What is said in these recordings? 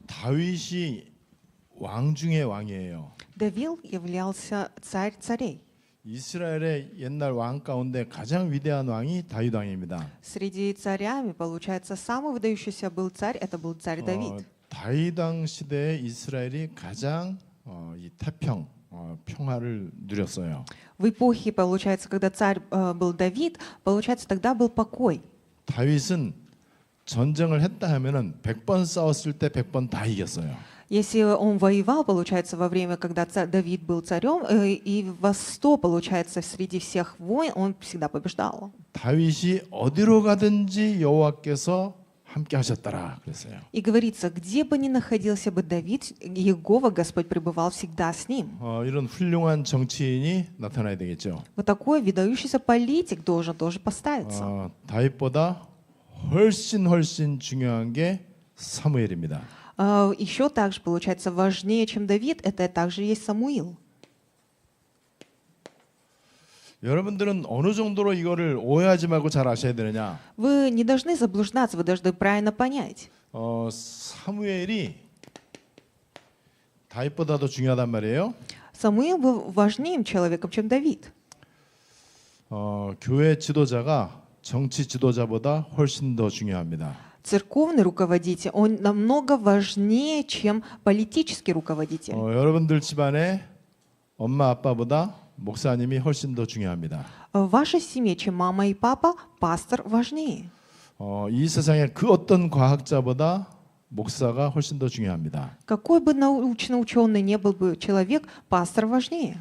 다윗이 왕 중의 왕이에요. Давид являлся царь царей. 이스라엘의 옛날 왕 가운데 가장 위대한 왕이 다윗 왕입니다. Среди царями, получается, самый выдающийся был царь, это был царь Давид. 다윗 왕 시대에 이스라엘이 가장 이 태평, 평화를 누렸어요. В эпохе, получается, когда царь был Давид, получается, тогда был покой. 다윗은 전쟁을 했다 하면은 100번 싸웠을 때 100번 다 이겼어요. Если он воевал, получается, во время, когда Давид был царем, и во 100, получается, среди всех войн, он всегда побеждал. 다윗이 어디로 가든지 여호와께서 함께 하셨더라 그랬어요. И говорится, где бы ни находился бы Давид, Иегова, Господь пребывал всегда с ним. 이런 훌륭한 정치인이 나타나야 되겠죠. Вот такой выдающийся политик должен тоже поставиться. 다윗보다 훨씬 중요한 게 사무엘입니다. Еще также, получается, важнее, чем Давид, это также есть Самуил. 여러분들은 어느 정도로 이거를 오해하지 말고 잘 아셔야 되느냐? Вы не должны заблуждаться, вы должны правильно понять. 사무엘이 다윗보다도 중요하단 말이에요. Самуил был важнее человеком, чем Давид. 교회 지도자가 정치 지도자보다 훨씬 더 중요합니다. Церковный руководитель, он намного важнее, чем политический руководитель. 여러분들 집안에 엄마 아빠보다 목사님이 훨씬 더 중요합니다. В вашей семье, чем мама и папа, пастор важнее. 이 세상에 그 어떤 과학자보다 목사가 훨씬 더 중요합니다. Какой бы научно ученый не был бы человек, пастор важнее.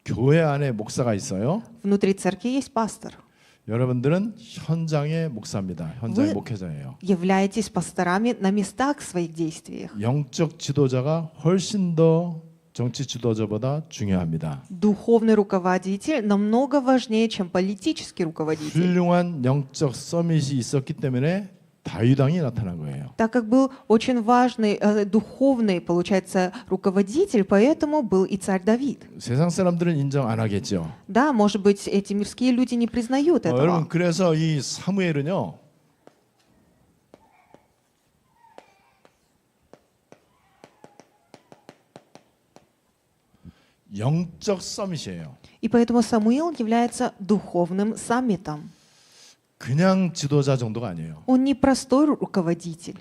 교회 안에 목사가 있어요. Внутри церкви есть пастор. 여러분들은 현장의 목사입니다. 현장의 목회자예요. Являетесь пасторами на местах своих действиях. 영적 지도자가 훨씬 더 정치 지도자보다 중요합니다. Духовный руководитель намного важнее, чем политический руководитель. 훌륭한 영적 서밋이 있었기 때문에 다윗 왕이 나타난 거예요. Так как был очень важный духовный, получается, руководитель, поэтому был и царь Давид. 세상 사람들은 인정 안 하겠죠. Да, может быть, эти мирские люди не признают этого. 여러분 그래서 이 사무엘은요. 영적 서밋이에요. И поэтому Самуил является духовным саммитом. 그냥 지도자 정도가 아니에요. Он не простой руководитель.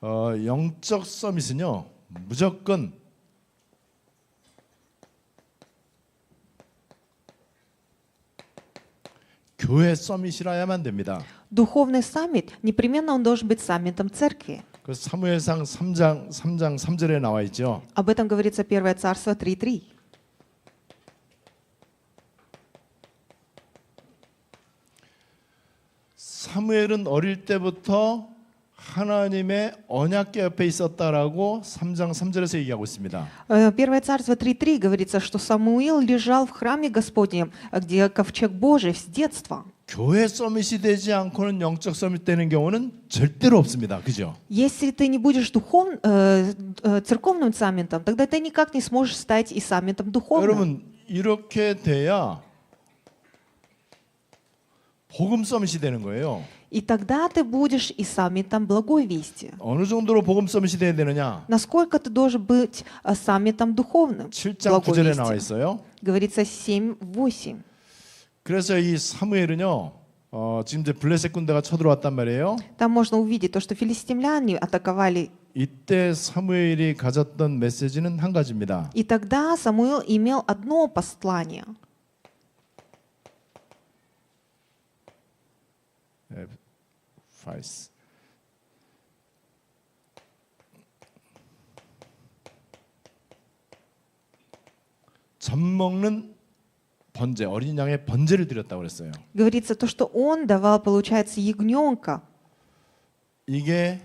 영적 서밋은요. 무조건 교회 서밋이라야만 됩니다. Духовный саммит, непременно он должен быть саммитом церкви. 그 사무엘상 3장 3절에 나와 있죠. Об этом говорится 1 Царство 3:3. 사무엘은 어릴 때부터 하나님의 언약궤 옆에 있었다라고 3장 3절에서 얘기하고 있습니다. 1 Царство 3:3 говорится, что Самуил лежал в храме Господнем, где ковчег Божий с детства. 교회 서밋이 되지 않고는 영적 서밋 되는 경우는 절대로 없습니다. 그죠? Если ты не будешь церковным саммитом, тогда ты никак не сможешь стать и саммитом духовным. 여러분 이렇게 돼야 복음 서밋이 되는 거예요. И тогда ты будешь и саммитом благой вести. 어느 정도로 복음 서밋이 돼야 되느냐? Насколько ты должен быть саммитом духовным? 7장 9절에 나와 있어요. Говорится 7:8. 그래서 이 사무엘은요. 지금 이제 블레셋 군대가 쳐들어왔단 말이에요. Там можно увидеть то, что филистимляне атаковали. 이때 사무엘이 가졌던 메시지는 한 가지입니다. И тогда Самуил имел одно послание. 젖 먹는 번제, 어린 양의 번제를 드렸다고 그랬어요. Говорится то, что он давал, получается, ягненка. 이게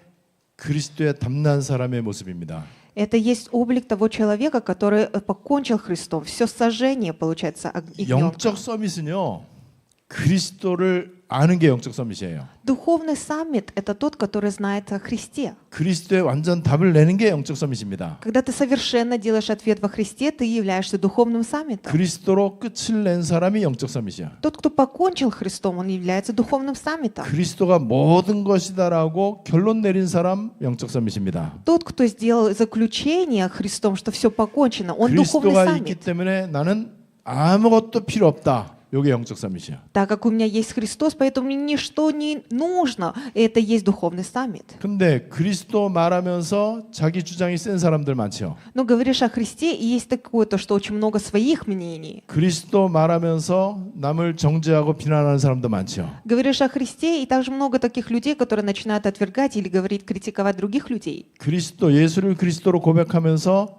그리스도의 담난 사람의 모습입니다. Это есть облик того человека, который покончил Христом. Все сожжение, получается, ягненка. 영적 서밋은요. 그리스도를 아는 게 영적 서밋이에요. Духовный саммит – это тот, который знает о Христе. 그리스도의 완전 답을 내는 게 영적 서밋입니다. Когда ты совершенно делаешь ответ во Христе, ты являешься духовным саммитом. 그리스도로 끝을 낸 사람이 영적 서밋이야. Тот, кто покончил Христом, он является духовным саммитом. 그리스도가 모든 것이다라고 결론 내린 사람 영적 서밋입니다. Тот, кто сделал заключение Христом, что все покончено, он духовный 그리스도가 있기 саммит. 때문에 나는 아무것도 필요 없다. 이게 영적 서밋이야. Так как у меня есть Христос, поэтому мне ничто не нужно. Это есть духовный саммит. 근데 그리스도 말하면서 자기 주장이 센 사람들 많죠. Но говоришь о Христе, и есть такое, то, что очень много своих мнений. 그리스도 말하면서 남을 정죄하고 비난하는 사람도 많죠. Говоришь о Христе, и также много таких людей, которые начинают отвергать или говорить, критиковать других людей. 그리스도 예수를 그리스도로 고백하면서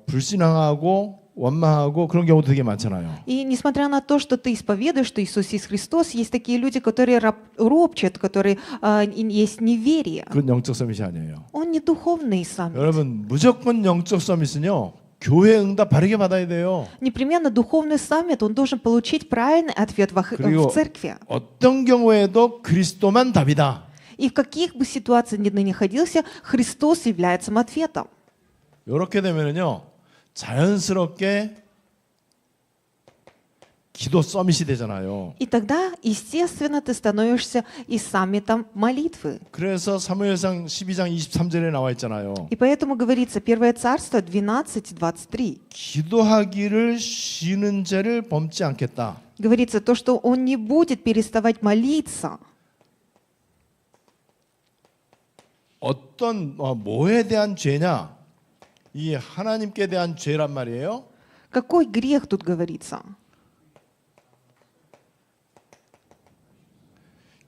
불신앙하고 원망하고 그런 경우도 되게 많잖아요. И несмотря на то, что ты исповедуешь, что Иисус есть Христос, есть такие люди, которые ропчат, которые есть неверие. 그건 영적 서밋이 아니에요. Он не духовный саммит. 여러분 무조건 영적 서밋은요. 교회 응답 바르게 받아야 돼요. Непременно духовный саммит, он должен получить правильный ответ 그리고 в церкви. 어떤 경우에도 그리스도만 답이다. И в каких бы ситуациях ни находился, Христос является ответом. 이렇게 되면은요. 자연스럽게 기도 서밋이 되잖아요. И тогда, естественно, ты становишься и саммитом молитвы. 그래서 사무엘상 12장 23절에 나와 있잖아요. И поэтому говорится, 1 Царство 12:23. 기도하기를 쉬는 죄를 범치 않겠다. Говорится то, что он не будет переставать молиться. 어떤 뭐에 대한 죄냐? 이 하나님께 대한 죄란 말이에요. Какой грех тут говорится?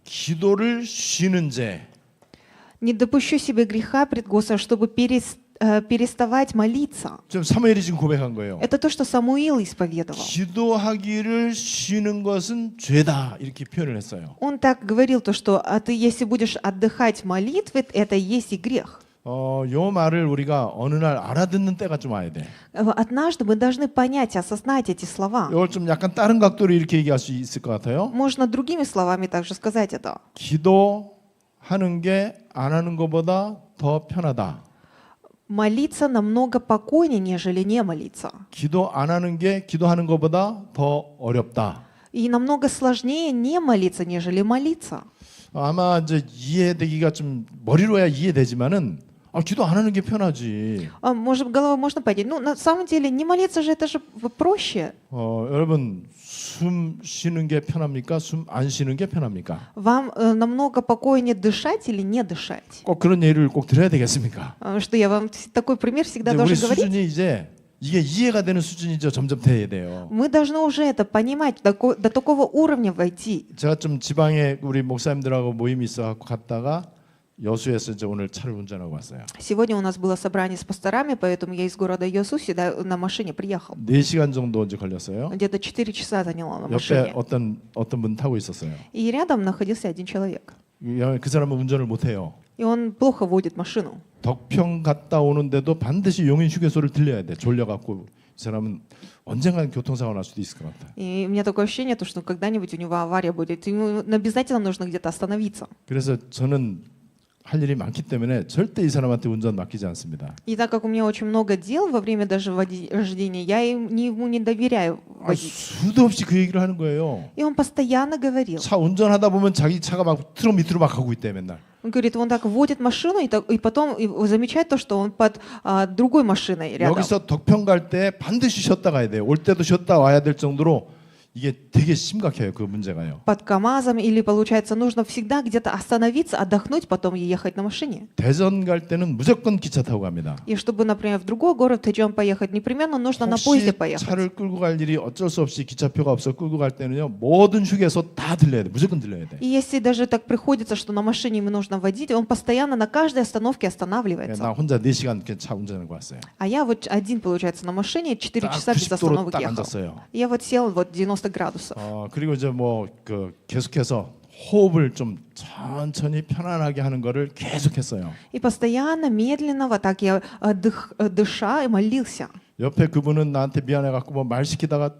기도를 쉬는 죄. Не допущу себе греха пред Господом, чтобы переставать молиться. 좀 사무엘이 지금 고백한 거예요. Это то, что Самуил исповедовал. 기도하기를 쉬는 것은 죄다 이렇게 표현을 했어요. Он так говорил, то, что ты, если будешь отдыхать в молитве, это и есть и грех. 요 말을 우리가 어느 날 알아듣는 때가 좀 와야 돼. Однажды мы должны понять, осознать эти слова. 이걸 좀 약간 다른 각도로 이렇게 얘기할 수 있을 것 같아요. Можно другими словами также сказать это. 기도하는 게 안 하는 것보다 더 편하다. Молиться намного покойнее, нежели не молиться. 기도 안 하는 게 기도하는 것보다 더 어렵다. И намного сложнее не молиться, нежели молиться. 아마 이제 이해되기가 좀 머리로야 이해되지만은 기도 안 하는 게 편하지. Может, головой можно понять. Ну, на самом деле, не молиться же, это же проще. 여러분 숨 쉬는 게 편합니까? 숨 안 쉬는 게 편합니까? Вам намного покойнее дышать или не дышать? 꼭 그런 예를 꼭 들어야 되겠습니까? Что я вам такой пример всегда 우리 должен говорить? 수준이 이제 이게 이해가 되는 수준이죠. 점점 돼야 돼요. Мы должны уже это понимать, до такого уровня войти. 제가 좀 지방에 우리 목사님들하고 모임이 있어갖고 갔다가 여수에서 이제 오늘 차를 운전하고 왔어요. Сегодня у нас было собрание с пасторами, поэтому я из города Йосу сюда на машине приехал. 4시간 정도 이제 걸렸어요. Где-то 4 часа заняло на 옆에 машине. 어떤 분 타고 있었어요. И рядом находился один человек. 그 사람은 운전을 못 해요. И он плохо водит машину. 덕평 갔다 오는데도 반드시 용인 휴게소를 들려야 돼. 졸려갖고 이 사람은 언젠간 교통사고 날 수도 있을 것 같아. И у меня такое ощущение, что когда-нибудь у него авария будет. Ему обязательно нужно где-то остановиться. 그래서 저는 할 일이 많기 때문에 절대 이 사람한테 운전 맡기지 않습니다. И так как у меня очень много дел во время даже вождения, я ему не доверяю водить. 수도 없이 그 얘기를 하는 거예요. И он постоянно говорил. 차 운전하다 보면 자기 차가 막 트럭 밑으로 막 가고 있대 맨날. Он говорит, он так водит машину, и потом замечает то, что он под другой машиной рядом. 여기서 덕평 갈 때 반드시 쉬었다 가야 돼요. 올 때도 쉬었다 와야 될 정도로 이게 되게 심각해요. 그 문제가요. Под КАМАЗом или, получается, нужно всегда где-то остановиться, отдохнуть, потом ехать на машине. 대전 갈 때는 무조건 기차 타고 갑니다. И чтобы, например, в другой город Тэджон поехать, непременно нужно на поезде 혹시 поехать. 차를 끌고 갈 일이 어쩔 수 없이 기차표가 없어 끌고 갈 때는요. 모든 휴게소 다 들려야 돼. 무조건 들려야 돼. И если даже так приходится, что на машине ему нужно водить, он постоянно на каждой остановке 나 останавливается. 혼자 4시간 차 운전하고 왔어요. А я вот один, получается, на машине 4 딱 часа без 90도로 остановок 딱 ехал. 앉았어요. Я вот сел вот 90 градусов. 그리고 이제 뭐 그 계속해서 호흡을 좀 천천히 편안하게 하는 거를 계속했어요. И постоянно, медленно, вот так я дыша и молился. 옆에 그분은 나한테 미안해 갖고 뭐 말 시키다가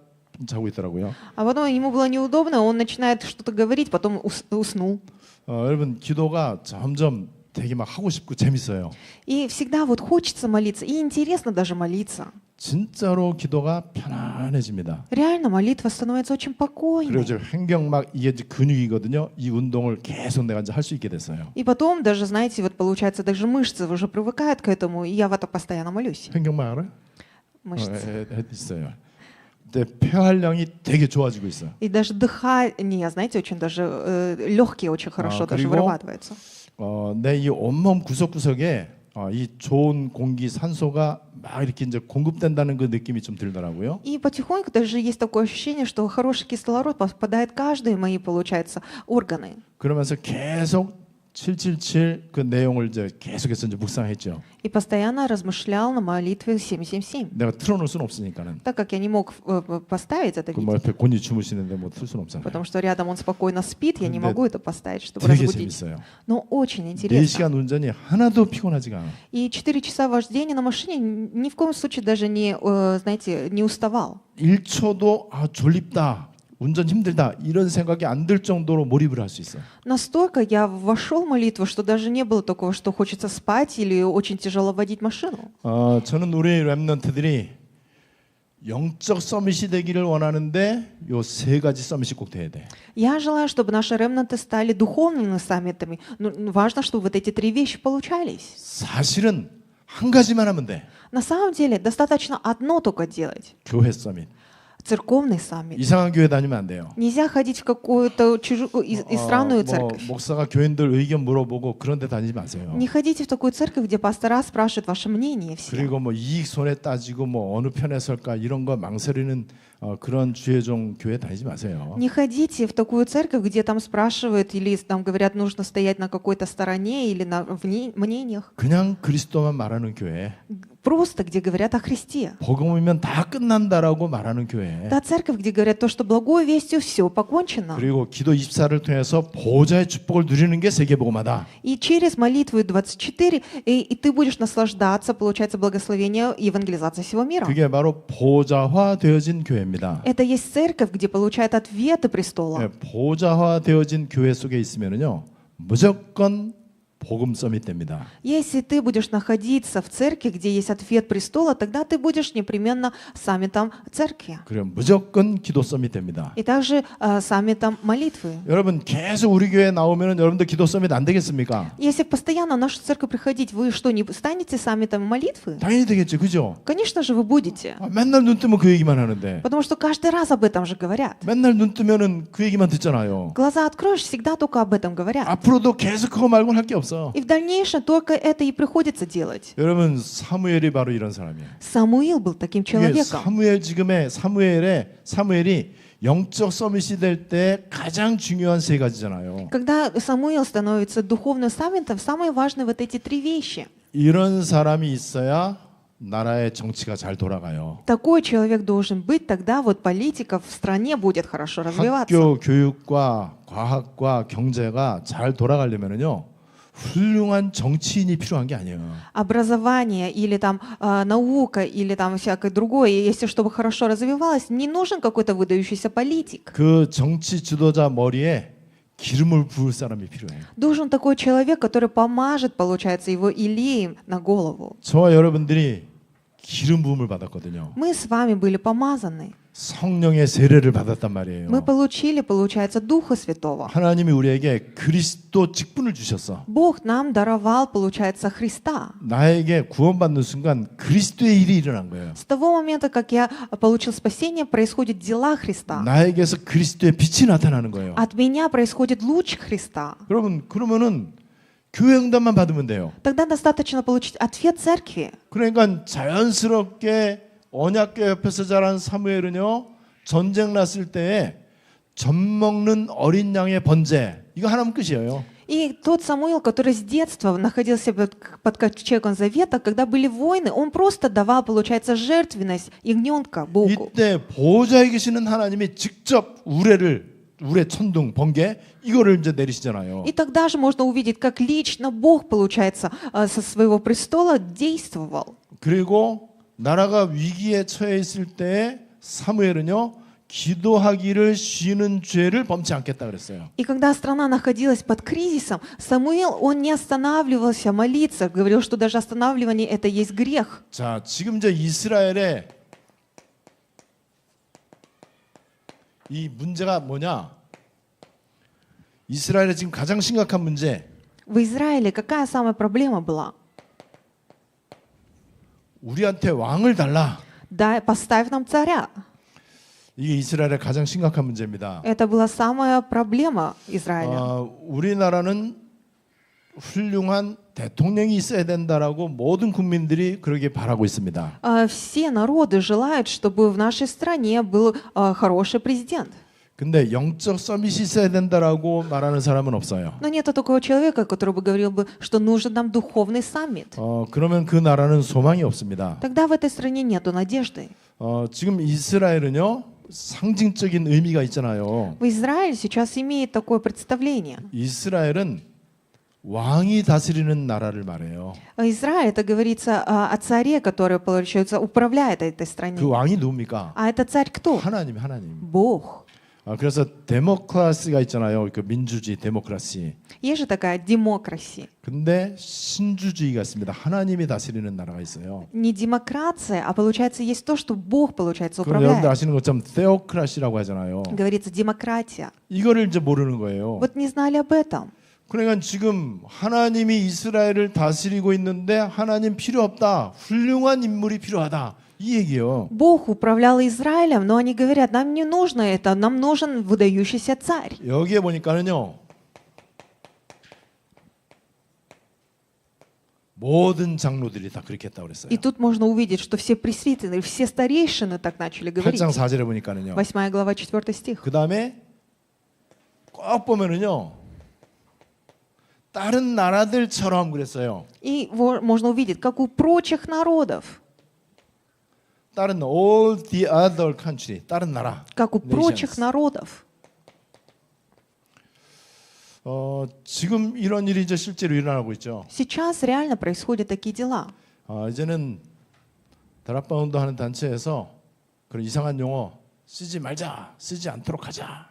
자고 있더라고요. А потом ему было неудобно, он начинает что-то говорить, потом уснул. 여러분 기도가 점점 되게 막 하고 싶고 재밌어요. И всегда вот хочется молиться, и интересно даже молиться. 진짜로 기도가 편안해집니다. Реально молитва становится очень 그리고 покойной. 저 횡격막 이게 이제 근육이거든요. 이 운동을 계속 내가 이제 할 수 있게 됐어요. И потом даже, знаете, вот получается, даже мышцы уже привыкают к этому, и я в это постоянно молюсь. 횡격막 알아요? Мышцы. 있어요. 근데 폐활량이 되게 좋아지고 있어요. И даже дыхание, знаете, очень даже легкие очень хорошо даже 그리고 вырабатываются. 내 이 온몸 구석구석에 이 좋은 공기, 산소가 막 이렇게 이제 공급된다는 그 느낌이 좀 들더라고요. И потихоньку даже есть такое ощущение, что хороший кислород попадает в каждые мои, получается, органы. 그러면서 계속 777 그 내용을 이제 계속해서 이제 묵상했죠. И постоянно размышлял на молитве 777. 내가 틀어놓을 수는 없으니까는. Так как я не мог поставить это 그 뭐 видео, 옆에 곤이 주무시는데 뭐 틀 수는 없잖아요. потому что рядом он спокойно спит, я не 근데 могу это поставить, чтобы 되게 разбудить. 재밌어요. Но очень интересно. 4시간 운전이 하나도 피곤하지가 않아. И 4 часа вождения на машине ни в коем случае даже не, знаете, не уставал. 1초도 졸립다. 운전 힘들다. 이런 생각이 안 들 정도로 몰입을 할 수 있어요. Настолько я вошел в молитву, что даже не было такого, что хочется спать или очень тяжело водить машину. 저는 우리 렘넌트들이 영적 서밋이 되기를 원하는데 요 세 가지 서밋이 꼭 돼야 돼. Я желаю, чтобы наши ремнанты стали духовными саммитами. Но важно, чтобы вот эти 3 вещи получались. 사실은 한 가지만 하면 돼. На самом деле, достаточно одно только делать. 교회 서밋. Церковный саммит. 이상한 교회 다니면 안 돼요. Нельзя ходить в какую-то чужую и странную 뭐 церковь. 목사가 교인들 의견 물어보고 그런 데 다니지 마세요. Не ходите в такую церковь, где пастора спрашивают ваше мнение все. 그리고 뭐 이익 손해 따지고 뭐 어느 편에 설까 이런 거 망설이는 그런 주의종 교회 다니지 마세요. Не ходите в такую церковь, где там спрашивают или там говорят, нужно стоять на какой-то стороне или на мнениях. 그냥 그리스도만 말하는 교회. Просто где говорят о Христе. 복음이면 다 끝난다라고 말하는 교회. Та церковь, где говорят то, что благой вестью все покончено. 그리고 기도 24를 통해서 보좌의 축복을 누리는 게 세계복음화다. И через молитву 24 и ты будешь наслаждаться, получается, благословение и евангелизация всего мира. 그게 바로 보좌화 되어진 교회입니다. Это есть церковь, где получает ответы престола. 보좌화 되어진 교회 속에 있으면은요 무조건 복음 서밋 됩니다. Если ты будешь находиться в церкви, где есть ответ престола, тогда ты будешь непременно саммитом церкви. 그럼 무조건 기도 서밋 됩니다. И также саммитом молитвы. 여러분 계속 우리 교회 나오면은 여러분들 기도 서밋 안 되겠습니까? Если постоянно в нашу церковь приходить, вы что, не станете саммитом молитвы? 당연히 되겠죠, 그죠? Конечно же, вы будете. 맨날 눈 뜨면 그 얘기만 하는데, Потому что каждый раз об этом же говорят. 맨날 눈 뜨면은 그 얘기만 듣잖아요. Глаза откроешь, всегда только об этом говорят. 앞으로도 계속 그거 말고는 할 게 없어. И в дальнейшем только это и приходится делать. 여러분 사무엘이 바로 이런 사람이에요. Самуил был таким 이게 человеком. 사무엘이 영적 서밋이 될 때 가장 중요한 세 가지잖아요. Когда Самуил становится духовным саммитом, самое важное вот эти 3 вещи. 이런 사람이 있어야 나라의 정치가 잘 돌아가요. Такой человек должен быть, тогда вот политика в стране будет хорошо развиваться. 학교 교육과 과학과 경제가 잘 돌아가려면은요. 훌륭한 정치인이 필요한 게 아니에요. Образование или там наука или там всякое другое, если чтобы хорошо развивалось, не нужен какой-то выдающийся политик. 그 정치 지도자 머리에 기름을 부을 사람이 필요해요. Должен такой человек, который помажет, получается, его илеем на голову. 저와 여러분들이 기름 부음을 받았거든요. Мы с вами были помазаны. 성령의 세례를 받았단 말이에요. Мы получили, получается, Духа Святого. 하나님이 우리에게 그리스도 직분을 주셨어. Бог нам даровал, получается, Христа. 나에게 구원받는 순간 그리스도의 일이 일어난 거예요. С того момента, как я получил спасение, происходят дела Христа. 나에게서 그리스도의 빛이 나타나는 거예요. От меня происходит луч Христа. 그러면은 교회 응답만 받으면 돼요. Тогда достаточно получить ответ церкви. 그러니까 자연스럽게 언약궤 옆에서 자란 사무엘은요 전쟁 났을 때에 젖 먹는 어린 양의 번제 이거 하나면 끝이에요. И тот Самуил, который с детства находился под ковчегом завета, когда были войны, он просто давал, получается, жертвенность ягненка Богу. 이때 보호자에 계시는 하나님이 직접 우레 천둥 번개 이거를 이제 내리시잖아요. И тогда же можно увидеть, как лично Бог, получается, со своего престола действовал. 그리고 나라가 위기에 처해 있을 때 사무엘은요 기도하기를 쉬는 죄를 범치 않겠다 그랬어요. И когда страна находилась под кризисом, Самуил, он не останавливался молиться, говорил, что даже останавливание это есть грех. 자, 지금 이제 이스라엘의 이 문제가 뭐냐? 이스라엘의 지금 가장 심각한 문제. В Израиле какая самая проблема была? 우리한테 왕을 달라. Да, поставь нам царя. 이게 이스라엘의 가장 심각한 문제입니다. Это была самая проблема Израиля. 우리나라는 훌륭한 대통령이 있어야 된다라고 모든 국민들이 그러게 바라고 있습니다. Все народы желают, чтобы в нашей стране был хороший президент. 근데 영적 서밋이 있어야 된다라고 말하는 사람은 없어요. Но нет такого человека, который бы говорил бы, что нужен нам духовный саммит. 그러면 그 나라는 소망이 없습니다. Тогда в этой стране нету надежды. 지금 이스라엘은요 상징적인 의미가 있잖아요. В Израиле сейчас имеет такое представление. 이스라엘은 왕이 다스리는 나라를 말해요. Израиль, это говорится о царе, который, получается, управляет этой 그 страной. 왕이 누굽니까? А это царь кто? 하나님. Бог. 그래서 데모크라시가 있잖아요. 그 민주주의 데모크라시. Есть же такая демократия. 근데 신주주의가 있습니다. 하나님이 다스리는 나라가 있어요. Не демократия, а получается есть то, что Бог, получается, 그럼 여러분들 управляет. 아시는 것처럼 테오크라시라고 하잖아요. Говорится демократия. 이거를 이제 모르는 거예요. Вот не знали об этом. 그러니까 지금 하나님이 이스라엘을 다스리고 있는데 하나님 필요 없다. 훌륭한 인물이 필요하다. 이 얘기요. Бог управлял Израилем, но они говорят, нам не нужно это, нам нужен выдающийся царь. 여기에 보니까는요. 모든 장로들이 다 그렇게 했다고 그랬어요. И тут можно увидеть, что все пресвитеры, все старейшины так начали говорить. 8장 4절에 보니까는요. 8 глава, 4 стих. 그다음에 꼭 보면은요. 다른 나라들처럼 그랬어요. И можно увидеть, как у прочих народов, 다른 all the other country, 다른 나라. как у прочих nations. народов. 지금 이런 일이 이제 실제로 일어나고 있죠. Сейчас реально происходят такие дела. 이제는 다락방운도 하는 단체에서 그런 이상한 용어 쓰지 말자, 쓰지 않도록 하자.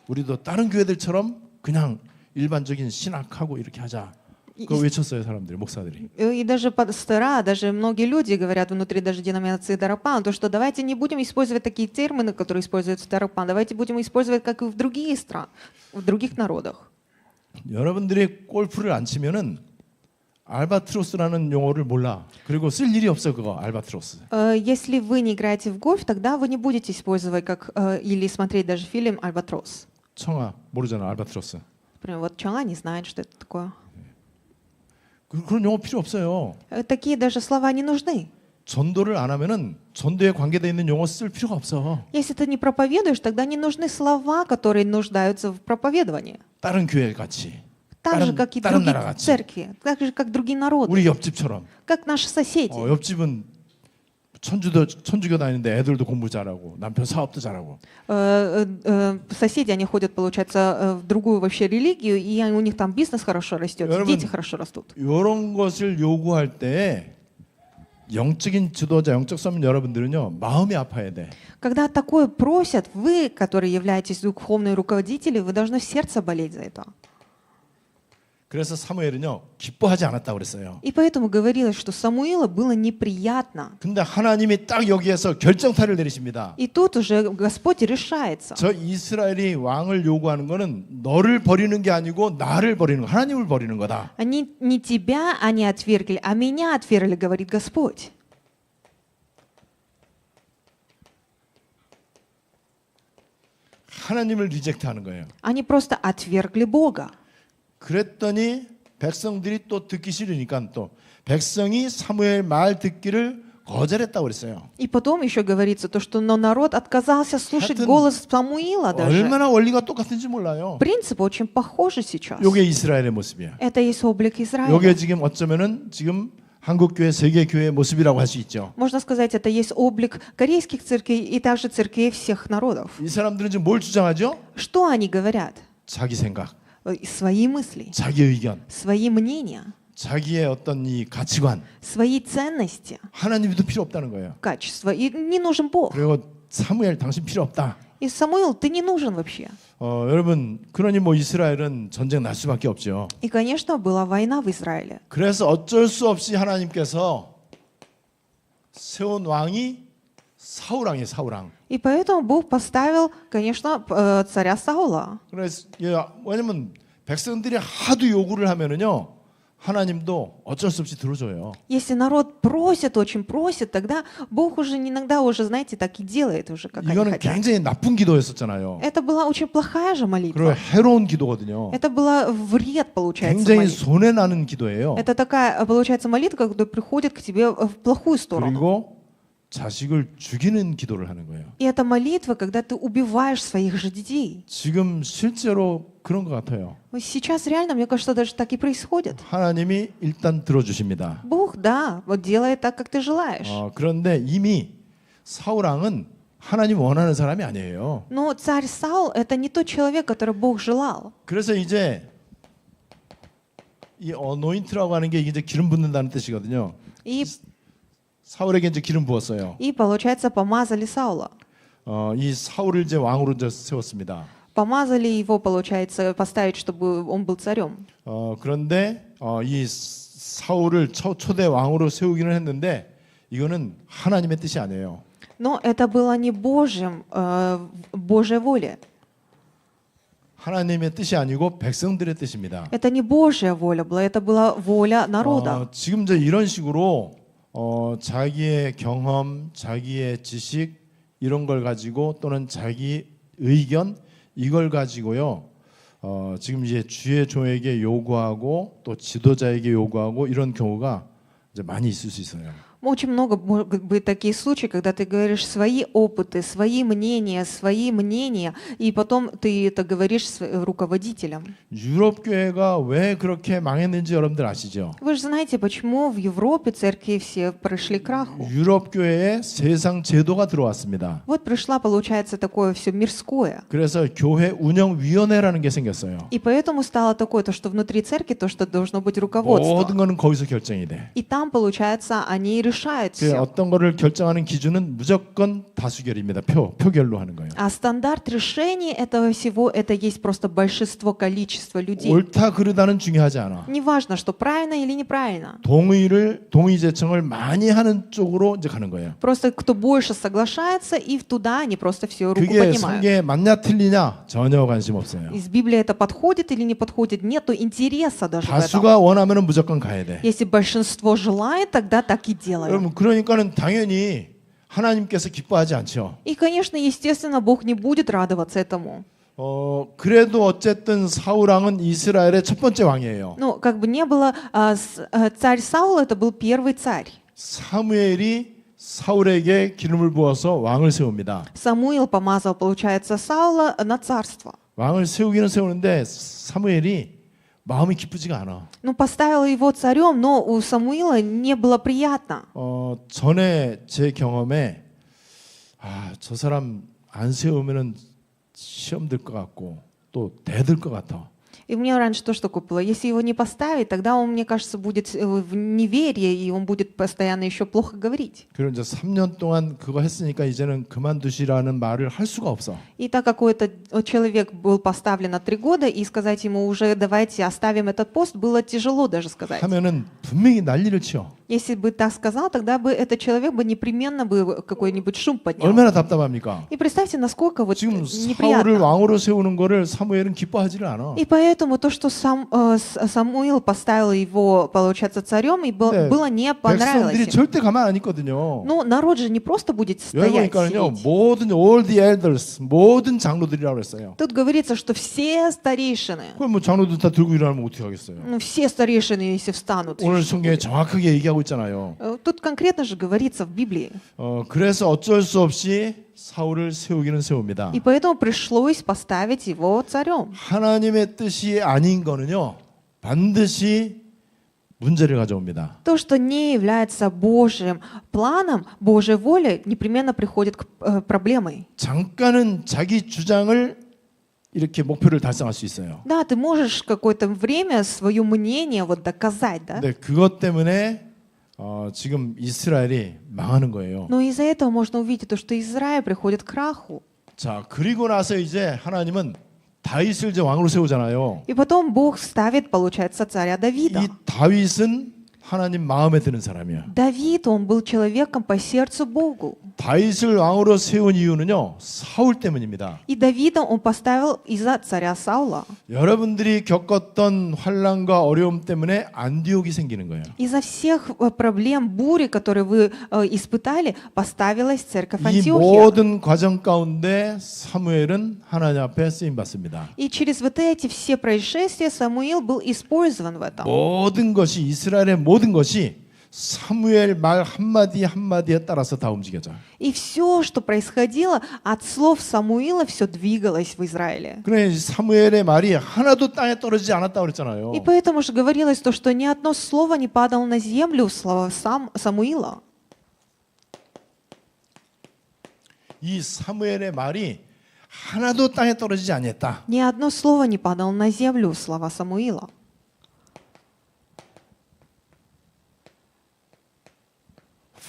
우리도 다른 교회들처럼 그냥 일반적인 신학하고 이렇게 하자. 그거 외쳤어요 사람들이, 목사들이. И даже пастора, даже многие люди говорят внутри даже деноминации Дарапан, то что давайте не будем использовать такие термины, которые используются в Дарапан, давайте будем использовать как и в другие страны, в других народах. 여러분들이 골프를 안 치면은 알바트로스라는 용어를 몰라. 그리고 쓸 일이 없어 그거 알바트로스. Если вы не играете в гольф, тогда вы не будете использовать как или смотреть даже фильм «Альбатрос». 청아 모르잖아 알바트로스. Например, вот Чала не знает, что это такое. 그런 용어 필요 없어요. Такие даже слова не нужны. 전도를 안 하면은 전도에 관계되어 있는 용어 쓸 필요가 없어. Если ты не проповедуешь, тогда не нужны слова, которые нуждаются в проповедовании. 다른 교회 같이. Так же, как и 다른 другие 나라 같이. церкви, так же, как другие народы, 우리 옆집처럼. как наши соседи. 옆집은 천주교 다니는데 애들도 공부 잘하고 남편 사업도 잘하고. Соседи, они ходят, получается, в другую вообще религию, и у них там бизнес хорошо растет, 여러분, дети хорошо растут. 이런 것을 요구할 때 영적인 지도자, 영적 선민 여러분들은요 마음이 아파야 돼. Когда такое просят, вы, которые являетесь духовными руководителями, вы должны в сердце болеть за это. 그래서 사무엘은요 기뻐하지 않았다고 그랬어요. И поэтому говорилось, что Самуилу было неприятно. 근데 하나님이 딱 여기에서 결정타를 내리십니다. И тут уже Господь решается. 저 이스라엘이 왕을 요구하는 거는 너를 버리는 게 아니고 나를 버리는 거, 하나님을 버리는 거다. Они не тебя они отвергли, а меня отвергли, говорит Господь. 하나님을 리젝트하는 거예요. Они просто отвергли Бога. 그랬더니 백성들이 또 듣기 싫으니까 또 백성이 사무엘 말 듣기를 거절했다고 그랬어요. И потом еще говорится то, что но народ отказался слушать 하여튼 голос Самуила даже. 얼마나 원리가 똑같은지 몰라요. Принципы очень похожи сейчас. 이게 이스라엘의 모습이야. Это есть облик Израиля. 이게 지금 어쩌면은 지금 한국 교회, 세계 교회의 모습이라고 할 수 있죠. Можно сказать, это есть облик корейских церквей и также церквей всех народов. 이 사람들은 지금 뭘 주장하죠? Что они говорят? 자기 생각, Свои мысли, 자기 의견, свои мнения, 자기의 어떤 이 가치관, свои ценности, 하나님도 필요 없다는 거예요. качества. И не нужен Бог. 그리고 사무엘 당신 필요 없다. И Самуил, ты не нужен вообще. 여러분, 그러니 뭐 이스라엘은 전쟁 날 수밖에 없죠. И, конечно, была война в Израиле. 그래서 어쩔 수 없이 하나님께서 세운 왕이 사울 왕이에요, 사울 왕. И поэтому Бог поставил, конечно, царя Саула. 그래서 왜냐면 백성들이 하도 요구를 하면은요, 하나님도 어쩔 수 없이 들어줘요. Если народ просит, очень просит, тогда Бог уже иногда уже, знаете, так и делает уже, как они 이거는 хотят. 굉장히 나쁜 기도였었잖아요. Это была очень плохая же 그리고 молитва. 해로운 기도거든요. Это было вред, получается, 굉장히 молитва. 손해 나는 기도예요. Это такая, получается, молитва, которая приходит к тебе в плохую сторону. 그리고 자식을 죽이는 기도를 하는 거예요. И это молитва, когда ты убиваешь своих же детей. 지금 실제로 그런 것 같아요. Сейчас реально, мне кажется, даже так и происходит. 하나님이 일단 들어주십니다. Бог, да, вот делает так, как ты желаешь. 그런데 이미 사울 왕은 하나님 원하는 사람이 아니에요. Но царь Саул — это не тот человек, который Бог желал. 그래서 이제 이 어노인트라고 하는 게 이제 기름 붓는다는 뜻이거든요. И, 사울에게 이제 기름 부었어요. и получается, помазали Саула. 이 사울을 이제 왕으로 이제 세웠습니다. Помазали его, получается, поставить, чтобы он был царем. 그런데 이 사울을 초대 왕으로 세우기는 했는데 이거는 하나님의 뜻이 아니에요. Но это было не Божьей воле. 하나님의 뜻이 아니고 백성들의 뜻입니다. Это не Божья воля была, это была воля народа. 지금 이제 이런 식으로 자기의 경험, 자기의 지식 이런 걸 가지고 또는 자기 의견 이걸 가지고요. 지금 이제 주의 종에게 요구하고 또 지도자에게 요구하고 이런 경우가 이제 많이 있을 수 있어요. Очень много могут быть такие случаи, когда ты говоришь свои опыты, свои мнения, и потом ты это говоришь руководителям. 유럽 교회가 왜 그렇게 망했는지 여러분들 아시죠? Вы же знаете, почему в Европе церкви все пришли к краху. 유럽 교회에 세상 제도가 들어왔습니다. Вот пришла, получается, такое все мирское. 그래서 교회 운영 위원회라는 게 생겼어요. И поэтому стало такое, то, что внутри церкви, то, что должно быть 모든 руководство. 거는 거기서 결정이 돼. И там, получается, они решают 그 все. 어떤 거를 결정하는 기준은 무조건 다수결입니다. 표결로 하는 거예요. А стандарт решения этого всего, это есть просто большинство, количество людей. 옳다 그르다는 중요하지 않아. Неважно, что правильно или неправильно. 동의 제청을 많이 하는 쪽으로 이제 가는 거예요. Просто кто больше соглашается, и туда они просто все руку 그게 поднимают. 성경에 맞냐 틀리냐 전혀 관심 없어요. Из Библии это подходит или не подходит, нету интереса даже в этом. 다수가 원하면은 무조건 가야 돼. Если большинство желает, тогда так и делаем. 여러분 그러니까는 당연히 하나님께서 기뻐하지 않죠. И, конечно, естественно, Бог не будет радоваться этому. 그래도 어쨌든 사울 왕은 이스라엘의 첫 번째 왕이에요. Ну, как бы не было, царь Саул это был первый царь. 사무엘이 사울에게 기름을 부어서 왕을 세웁니다. Самуил помазал, получается, Саула на царство. 왕을 세우기는 세우는데 사무엘이 마음이 기쁘지가 않아. Ну, поставил его царем, но у Самуила не было приятно. 전에 제 경험에 저 사람 안 세우면은 시험 들 것 같고 또 대들 것 같아. И мне раньше тоже такое было. Если его не поставить, тогда он, мне кажется, будет в неверии, и он будет постоянно еще плохо говорить. 그리고 이제 3년 동안 그거 했으니까 이제는 그만두시라는 말을 할 수가 없어. И так как этот человек был поставлен на 3 года, и сказать ему уже давайте оставим этот пост, было тяжело даже сказать. 하면은 분명히 난리를 치어. Если бы так сказал, тогда бы этот человек бы непременно бы какой-нибудь шум поднял. 얼마나 답답합니까? И представьте, насколько вот 지금 사울을 неприятно. 왕으로 세우는 거를 사무엘은 기뻐하지를 않아. И поэтому то, что Самуил поставил его, получается, царем, и было не понравилось 백성들이 им. 절대 가만 안 있거든요. Ну, народ же не просто будет 여기 стоять, 보니까요, сидеть. 모든 all the elders, 모든 장로들이라고 했어요. Тут говорится, что все старейшины, 그럼 뭐 장로들 다 들고 일어나면 어떻게 하겠어요? ну, все старейшины, если встанут. 오늘 что 성경에 будет? 정확하게 얘기하고 있잖아요. Тут конкретно же говорится в Библии. 그래서 어쩔 수 없이 사울을 세우기는 세웁니다. И поэтому пришлось поставить его царем. 하나님의 뜻이 아닌 거는요, 반드시 문제를 가져옵니다. То, что не является Божьим планом, Божьей волей, непременно приходит к проблемой. 잠깐은 자기 주장을 이렇게 목표를 달성할 수 있어요. Да, ты можешь какое-то время свое мнение вот доказать, да? 근데 그것 때문에 지금 이스라엘이 망하는 거예요. Но из-за этого можно увидеть то, что Израиль приходит к краху. 자, 그리고 나서 이제 하나님은 다윗을 이제 왕으로 세우잖아요. И потом Бог ставит, получается, царя Давида. 이 다윗은 하나님 마음에 드는 사람이야. Давид, он был человеком по сердцу Богу. 다윗을 왕으로 세운 이유는요, 사울 때문입니다. И Давида он поставил из-за царя Саула. 여러분들이 겪었던 환난과 어려움 때문에 안디옥이 생기는 거예요. Из-за всех проблем, бури, которые вы испытали, поставилась церковь 이 Антиохия. 모든 과정 가운데 사무엘은 하나님 앞에 쓰임 받습니다. И через вот эти все происшествия Самуил был использован в этом. 모든 것이 이스라엘의 모든 것이 사무엘 말 한마디 한마디에 따라서 다 움직여져. И все, что происходило, от слов Самуила все двигалось в Израиле. 그래 사무엘의 말이 하나도 땅에 떨어지지 않았다고 그랬잖아요. И поэтому же говорилось то, что ни одно слово не падало на землю, слова Самуила. 이 사무엘의 말이 하나도 땅에 떨어지지 않았다. Ни одно слово не падало на землю, слова Самуила.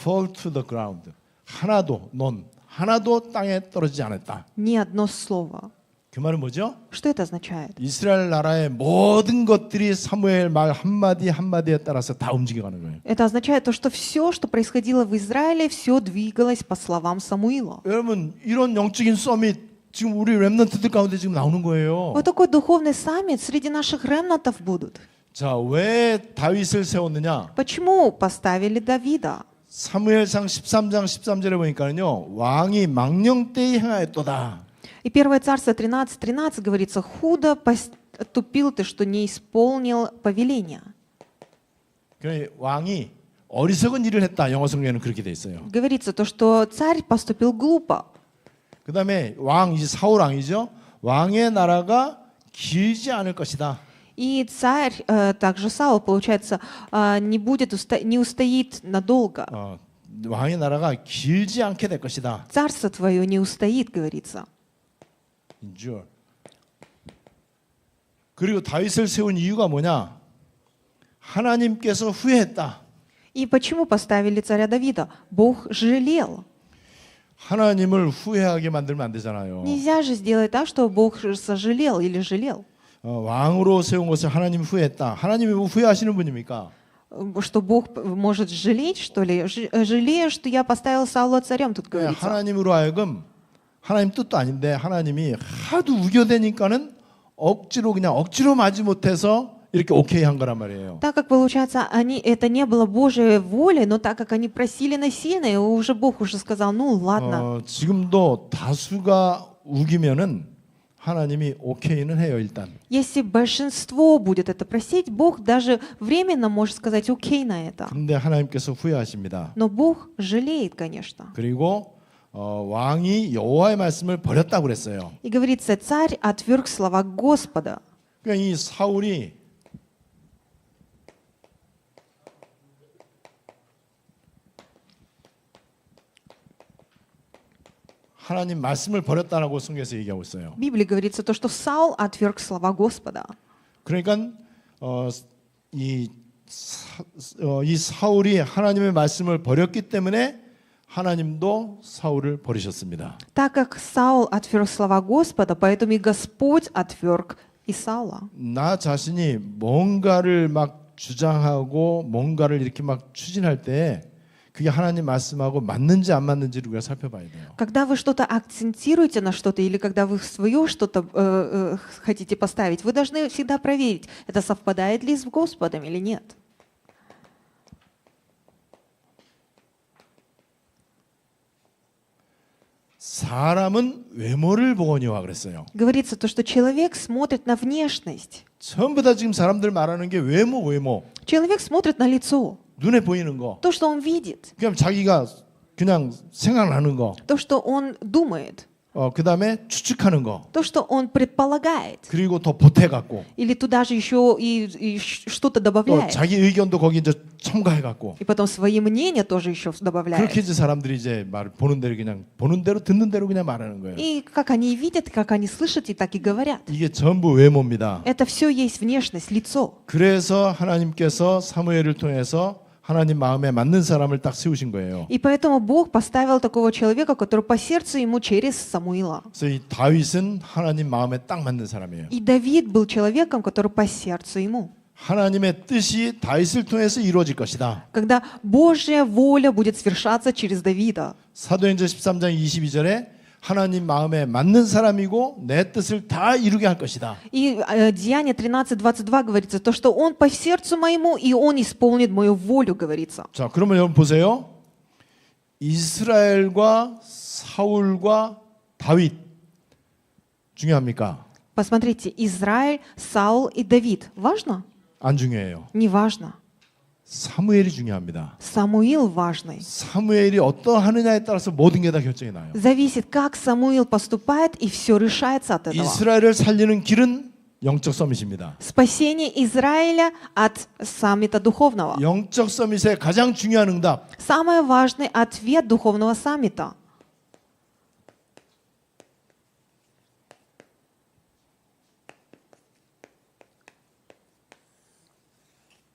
Fall to the ground. 하나도 땅에 떨어지지 않았다. Ни одно слово. 그 말은 뭐죠? Что это означает? 이스라엘 나라의 모든 것들이 사무엘 말 한마디 한마디에 따라서 다 움직여가는 거예요. Это означает то, что все, что происходило в Израиле, все двигалось по словам Самуила. 여러분 이런 영적인 썸이 지금 우리 렘넌트들 가운데 지금 나오는 거예요. Вот такой духовный саммит среди наших ремнатов будут. 자, 왜 다윗을 세웠느냐? Почему поставили Давида? 사무엘상 13장 13절에 보니까요. 왕이 망령되이 행하였도다. И 1 Царство 13:13 говорится: «Худо поступил ты, что не исполнил повеления». 그 왕이 어리석은 일을 했다. 영어 성경에는 그렇게 돼 있어요. Говорится то, что царь поступил глупо. 그다음에 이제 사울 왕이죠. 왕의 나라가 길지 않을 것이다. И царь, также Саул, получается, не устоит надолго. 왕의 나라가 길지 않게 될 것이다. Царство твое не устоит, говорится. 줄. 그리고 다윗을 세운 이유가 뭐냐? 하나님께서 후회했다. И почему поставили царя Давида? Бог жалел. 하나님을 후회하게 만들면 안 되잖아요. Нельзя же сделать так, что Бог сожалел или жалел. 왕으로 세운 것을 하나님 후회했다. 하나님이 후회하시는 분입니까? Что Бог может жалеть, что ли? Жалею, что я поставил Саула царем, тут говорится. 하나님으로 하여금 하나님 뜻도 아닌데 하나님이 하도 우겨대니까는 억지로 마지 못해서 이렇게 오케이 한 거란 말이에요. Так как получается, это не было Божьей волей, но так как они просили насильно, и уже Бог уже сказал: ну ладно. 지금도 다수가 우기면은 하나님이 오케이는 해요 일단. Если большинство будет это просить, Бог даже временно может сказать окей на это. 근데 하나님께서 후회하십니다. Но Бог жалеет, конечно. 그리고 왕이 여호와의 말씀을 버렸다고 그랬어요. И говорится, царь отверг слова Господа. 그러니까 이 사울이 하나님 말씀을 버렸다라고 성경에서 얘기하고 있어요. В Библии говорится то, что Саул отверг слова Господа. 그러니까 이 사울이 하나님의 말씀을 버렸기 때문에 하나님도 사울을 버리셨습니다. Так как Саул отверг слова Господа, поэтому и Господь отверг и Саула. 나 자신이 뭔가를 막 주장하고 뭔가를 이렇게 막 추진할 때 그게 하나님 말씀하고 맞는지 안 맞는지를 우리가 살펴봐야 돼요. Когда вы что-то акцентируете на что-то или когда вы свое что-то хотите поставить, вы должны всегда проверить, это совпадает ли с Господом или нет. 사람은 외모를 보거니와 그랬어요. Говорится то, что человек смотрит на внешность. 전부 다 지금 사람들 말하는 게 외모. Человек смотрит на лицо, 눈에 보이는 거. то, что он видит, 그냥 자기가 그냥 생각나는 거. то, что он думает, 그다음에 추측하는 거. то, что он предполагает. 그리고 더 보태갖고 Или туда же еще и что-то 또 добавляет. 자기 의견도 거기 이제 첨가해갖고 И потом свои мнения тоже еще добавляет. 그렇게 이제 사람들이 이제 말 보는 대로 듣는 대로 그냥 말하는 거예요. И как они видят, как они слышат, и так и говорят. 이게 전부 외모입니다. Это все есть внешность, лицо. 그래서 하나님께서 사무엘을 통해서 하나님 마음에 맞는 사람을 딱 세우신 거예요. И поэтому Бог поставил такого человека, который по сердцу ему через Самуила. 그래서 이 다윗은 하나님 마음에 딱 맞는 사람이에요. И Давид был человеком, который по сердцу ему. 하나님의 뜻이 다윗을 통해서 이루어질 것이다. Когда Божья воля будет свершаться через Давида. 사도행전 13장 22절에 하나님 마음에 맞는 사람이고 내 뜻을 다 이루게 할 것이다. И Деяние 13:22 говорится, то, что он по сердцу моему, и он исполнит мою волю, говорится. 자, 그러면 여러분 보세요. 이스라엘과 사울과 다윗 중요합니까? Посмотрите, Израиль, Саул и Давид. Важно? 안 중요해요. Не важно. 사무엘이 중요합니다. Самуил важный. 사무엘이 어떠하느냐에 따라서 모든 게 다 결정이 나요. Зависит, как Самуил поступает, и все решается от этого. 이스라엘을 살리는 길은 영적 서밋입니다. Спасение Израиля от саммита духовного. 영적 서밋의 가장 중요한 응답. Самый важный ответ духовного саммита.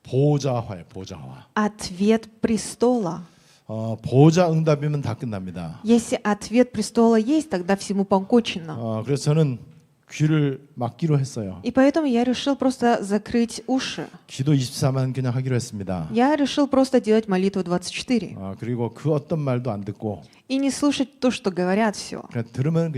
보좌화예요. 보좌화. Ответ престола. 보좌 응답이면 다 끝납니다. Если ответ престола есть, тогда всему покончено. 그래서 저는 귀를 막기로 했어요. И поэтому я решил просто закрыть уши. 기도 24만 그냥 하기로 했습니다. Я решил просто делать молитву 24. 그리고 그 어떤 말도 안 듣고 И не слушать то, что говорят все. 그냥 들으면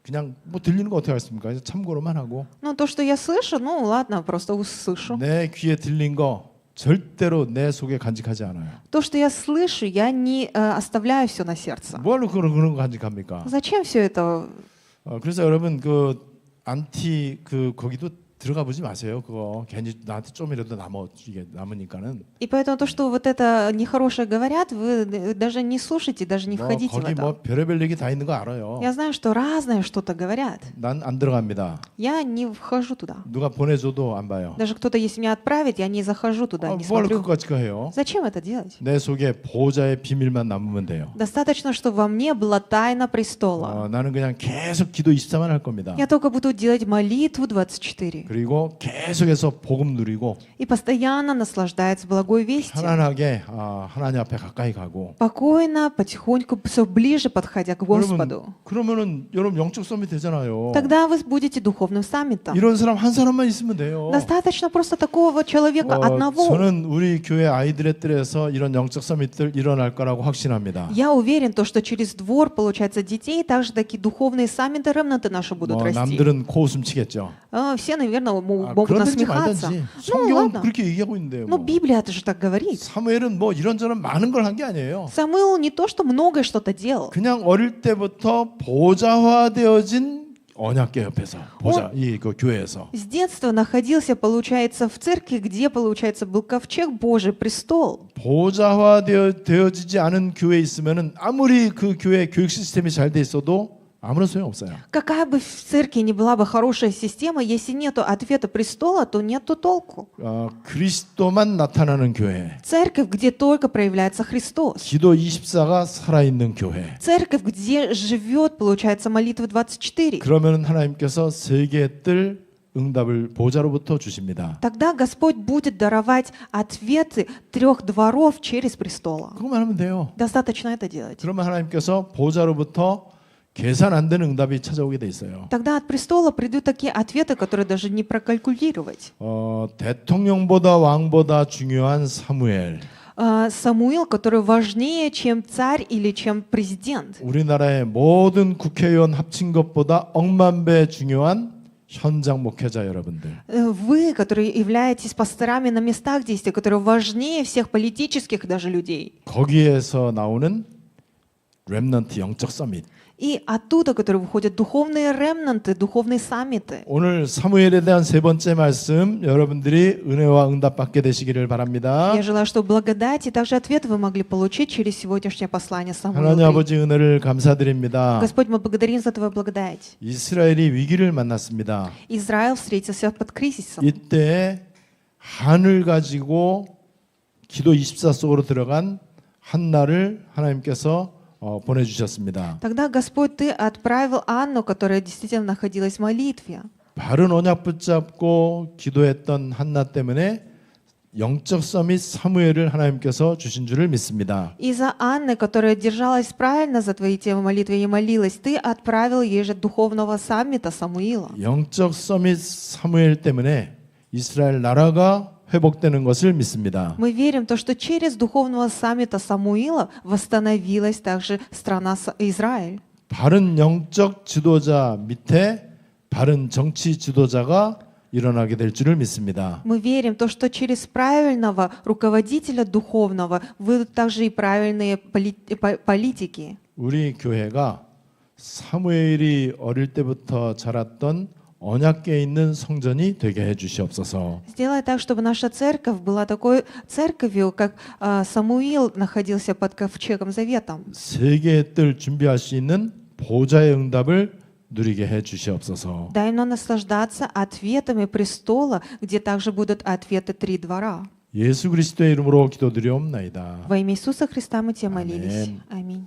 그냥 뭐 들리는 거 어떻게 하겠습니까? 참고로만 하고 Ну, то, что я слышу, ну ладно, просто услышу. 내 귀에 들린 거 절대로 내 속에 간직하지 않아요. То, что я слышу, я не оставляю все на сердце. 뭐하러 그런 거 간직합니까? Зачем все это? 그래서 여러분 거기도 들어가 보지 마세요. 그거 괜히 나한테 좀이라도 이게 남으니까는. И поэтому то, что вот это нехорошее говорят, вы даже не слушайте, даже не входите в 거기 это. 별의별 얘기 다 있는 거 알아요. Я знаю, что разное что-то говорят. 난 안 들어갑니다. Я не вхожу туда. 누가 보내줘도 안 봐요. Даже кто-то, если меня отправит, я не захожу туда, не 뭘 смотрю. 그거까지 해요? Зачем это делать? 내 속에 보호자의 비밀만 남으면 돼요. Достаточно, что во мне была тайна престола. 나는 그냥 계속 기도 24만 할 겁니다. Я только буду делать молитву 24. 그리고 계속해서 복음 누리고 И постоянно наслаждается благой вестью. 편안하게 하나님 앞에 가까이 가고. Спокойно, потихоньку, все ближе подходя к Господу. 그러면은 여러분 영적 서밋 되잖아요. Тогда вы будете духовным саммитом. 이런 사람 한 사람만 있으면 돼요. Достаточно просто такого человека одного. 저는 우리 교회 아이들의 뜰에서 이런 영적 서밋들 일어날 거라고 확신합니다. Я уверен, то, что через двор, получается, детей, также такие духовные саммиты, ремнанты наши будут расти. 남들은 코웃음 치겠죠. Все, наверное, могут 그런지 насмехаться. 말든지 Ну, 성경은 ладно. 그렇게 얘기하고 있는데요. Но Библия это же так говорит. 사무엘은 뭐 이런저런 많은 걸 한 게 아니에요. Самуил не то, что многое что-то делал. 그냥 어릴 때부터 보좌화되어진 언약궤 옆에서 그 교회에서 С детства находился, получается, в церкви, где, получается, был ковчег Божий, престол. 보좌화되어지지 않은 교회에 있으면은 아무리 그 교회 교육 시스템이 잘 돼 있어도 아무런 소용 없어요. Какая бы в церкви ни была бы хорошая система, если нету ответа престола, то нету толку. 그리스도만 나타나는 교회. Церковь, где только проявляется Христос. 기도 24가 살아있는 교회. Церковь, где живет, получается, молитва 24. 그러면 하나님께서 세계의 뜰 응답을 보좌로부터 주십니다. Тогда Господь будет даровать ответы 3 дворов через престола. 그것만 하면 돼요. Достаточно это делать. 그러면 하나님께서 보좌로부터 계산 안 되는 응답이 찾아오게 돼 있어요. Тогда от престола придут такие ответы, которые даже не прокалькулировать. 대통령보다 왕보다 중요한 사무엘. Самуил, который важнее, чем царь или чем президент. 우리나라의 모든 국회의원 합친 것보다 억만 배 중요한 현장 목회자 여러분들. Вы, которые являетесь пасторами на местах действия, которые важнее всех политических даже людей. 거기에서 나오는 렘넌트 영적 서밋. И оттуда, которые выходят духовные ремнанты, духовные саммиты. 오늘 사무엘에 대한 세 번째 말씀 여러분들이 은혜와 응답 받게 되시기를 바랍니다. Я желаю, что благодать и также ответ вы могли получить через сегодняшнее послание 하나님 Самуила. 아버지 은혜를 감사드립니다. Господь, мы благодарим за Твою благодать. 이스라엘이 위기를 만났습니다. Израиль встретился под кризисом. 이때 한을 가지고 기도 24 속으로 들어간 한나를 하나님께서 보내주셨습니다. Тогда, Господь, Ты отправил Анну, которая действительно находилась в молитве. 바른 언약 붙잡고 기도했던 한나 때문에 영적 서밋 사무엘을 하나님께서 주신 줄을 믿습니다. И за Анны, которая держалась правильно за твои темы молитвы и молилась, ты отправил ей же духовного саммита Самуила. 영적 서밋 사무엘 때문에 이스라엘 나라가 회복되는 것을 믿습니다. Мы верим в то, что через духовного саммита Самуила восстановилась также страна Израиль. 바른 영적 지도자 밑에 바른 정치 지도자가 일어나게 될 줄을 믿습니다. Мы верим в то, что через правильного руководителя духовного выйдут также и правильные политики. 우리 교회가 사무엘이 어릴 때부터 자랐던 언약궤에 있는 성전이 되게 해 주시옵소서. Сделай так, чтобы наша церковь была такой церковью, как Самуил находился под ковчегом заветом. 세계의 뜰 준비할 수 있는 보좌의 응답을 누리게 해 주시옵소서. Дай нам наслаждаться ответами престола, где также будут ответы 3 двора. 예수 그리스도의 이름으로 기도드리옵나이다. Во имя Иисуса Христа мы Тебе молились. Аминь. Аминь.